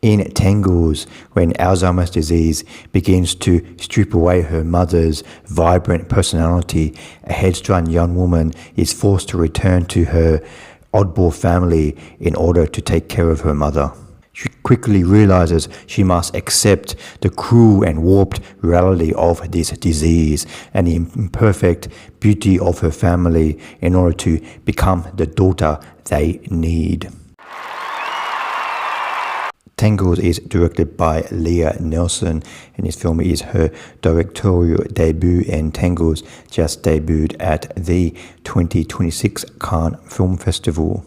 In Tangles, when Alzheimer's disease begins to strip away her mother's vibrant personality, a headstrong young woman is forced to return to her oddball family in order to take care of her mother. She quickly realizes she must accept the cruel and warped reality of this disease and the imperfect beauty of her family in order to become the daughter they need. Tangles is directed by Leah Nelson, and this film is her directorial debut, and Tangles just debuted at the 2026 Cannes Film Festival.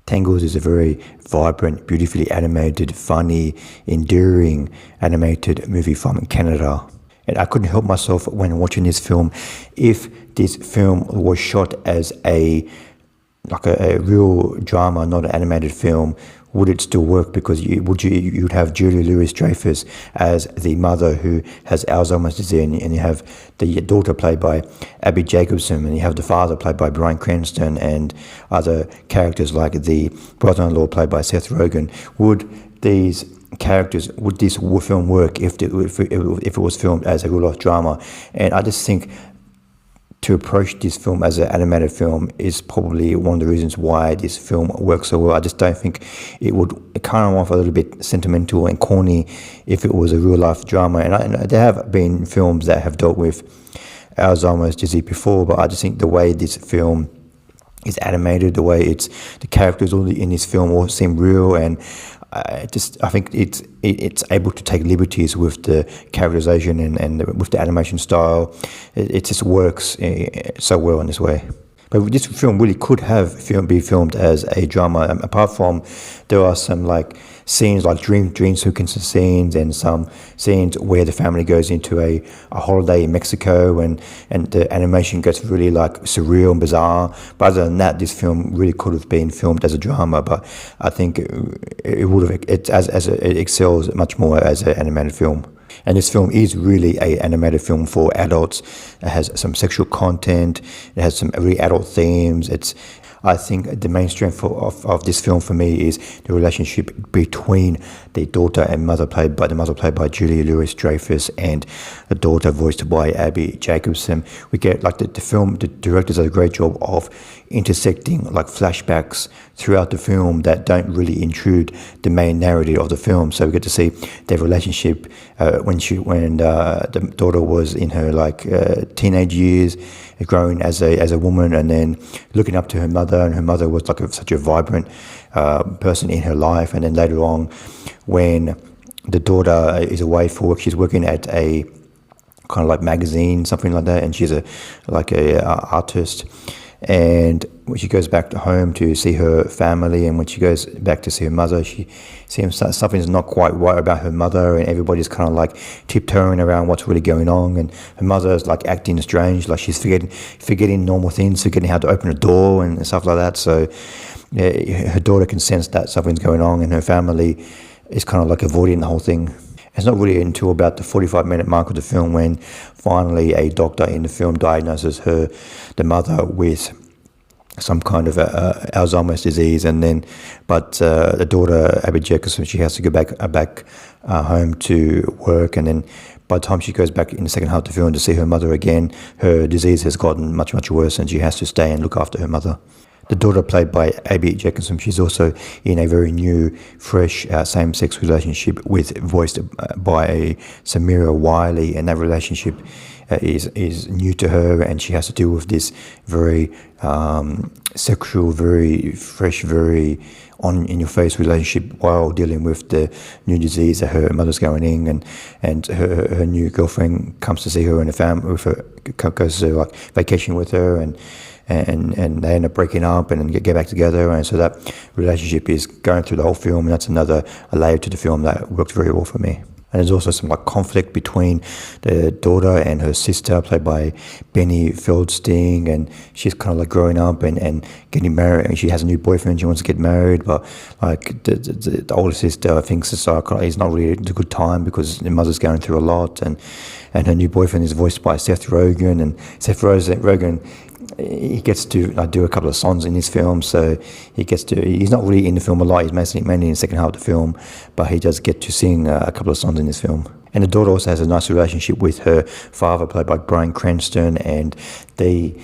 Tangles is a very vibrant, beautifully animated, funny, endearing animated movie from Canada. And I couldn't help myself when watching this film. If this film was shot as a real drama, not an animated film, would it still work? Because you'd have Julie Louis-Dreyfus as the mother who has Alzheimer's disease, and you have the daughter played by Abbi Jacobson, and you have the father played by Bryan Cranston, and other characters like the brother-in-law played by Seth Rogen. Would this film work if it was filmed as a real-life drama? And I just think to approach this film as an animated film is probably one of the reasons why this film works so well. I just don't think it would kind of off a little bit sentimental and corny if it was a real life drama. And there have been films that have dealt with Alzheimer's disease before, but I just think the way this film is animated, the way the characters all in this film all seem real, and I think it's able to take liberties with the characterization and with the animation style. It just works so well in this way. But this film really could be filmed as a drama. Apart from, there are some scenes like dream sequence scenes, and some scenes where the family goes into a holiday in Mexico, and the animation gets really surreal and bizarre. But other than that, this film really could have been filmed as a drama. But I think it would have. It excels much more as an animated film. And this film is really an animated film for adults. It has some sexual content. It has some really adult themes. I think the main strength of this film for me is the relationship between the daughter and mother played by Julie Louis-Dreyfus, and the daughter voiced by Abbi Jacobson. We get the directors does a great job of intersecting flashbacks throughout the film that don't really intrude the main narrative of the film. So we get to see their relationship when the daughter was in her teenage years, growing as a woman, and then looking up to her mother, and her mother was such a vibrant person in her life. And then later on, when the daughter is away for work, she's working at a kind of magazine, something like that, and she's a artist. And when she goes back to home to see her family, and when she goes back to see her mother, she seems something's not quite right about her mother, and everybody's kind of tiptoeing around what's really going on, and her mother is acting strange, she's forgetting normal things, forgetting how to open a door and stuff like that. So her daughter can sense that something's going on, and her family is kind of avoiding the whole thing. It's not really until about the 45-minute mark of the film when finally a doctor in the film diagnoses the mother with some kind of Alzheimer's disease, but the daughter, Abbi Jacobson, she has to go back home to work, and then by the time she goes back in the second half of the film to see her mother again, her disease has gotten much, much worse, and she has to stay and look after her mother. The daughter, played by Abbi Jacobson, she's also in a very new, fresh same-sex relationship voiced by Samira Wiley, and that relationship is new to her, and she has to deal with this very sexual, very fresh, very on-in-your-face relationship while dealing with the new disease that her mother's going in, and her new girlfriend comes to see her and the family goes to vacation with her, and they end up breaking up and then get back together, and so that relationship is going through the whole film, and that's another layer to the film that worked very well for me. And there's also some conflict between the daughter and her sister, played by Beanie Feldstein, and she's kind of growing up and getting married, and she has a new boyfriend, she wants to get married, but the older sister thinks it's not really a good time because the mother's going through a lot, and her new boyfriend is voiced by Seth Rogen, and Seth Rogen he gets to do a couple of songs in this film, so he's not really in the film a lot, he's mainly in the second half of the film, but he does get to sing a couple of songs in this film. And the daughter also has a nice relationship with her father, played by Bryan Cranston, and the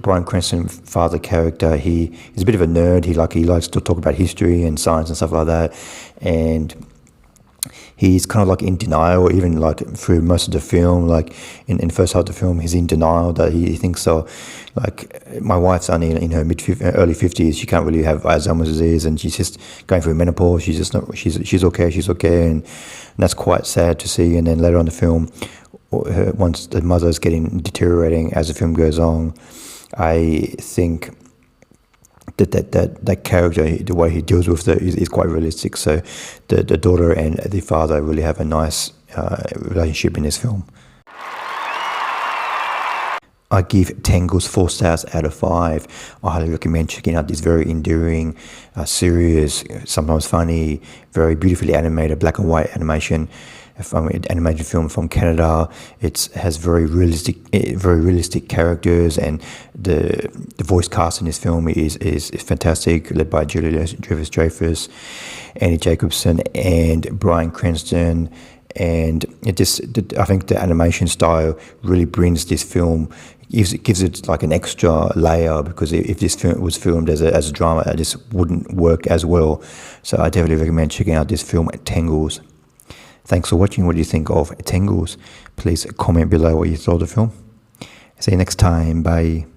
Bryan Cranston father character, he's a bit of a nerd. He likes to talk about history and science and stuff like that, and he's kind of like in denial, even like through most of the film. Like in the first half of the film, he's in denial that he thinks so. Like, my wife's only in her early 50s. She can't really have Alzheimer's disease, and she's just going through menopause. She's just not. She's okay, and that's quite sad to see. And then later on in the film, once the mother's getting deteriorating as the film goes on, I think that character, the way he deals with it, is quite realistic. So the daughter and the father really have a nice relationship in this film. I give Tangles 4 stars out of 5. I highly recommend checking out this very endearing, serious, sometimes funny, very beautifully animated black and white animated film from Canada. It has very realistic characters, and the voice cast in this film is fantastic, led by Louis-Dreyfus, Annie Jacobson, and Bryan Cranston. And I think the animation style really brings this film, gives it like an extra layer, because if this film was filmed as a drama, this wouldn't work as well. So I definitely recommend checking out this film, Tangles. Thanks for watching. What do you think of Tangles? Please comment below what you thought of the film. See you next time. Bye.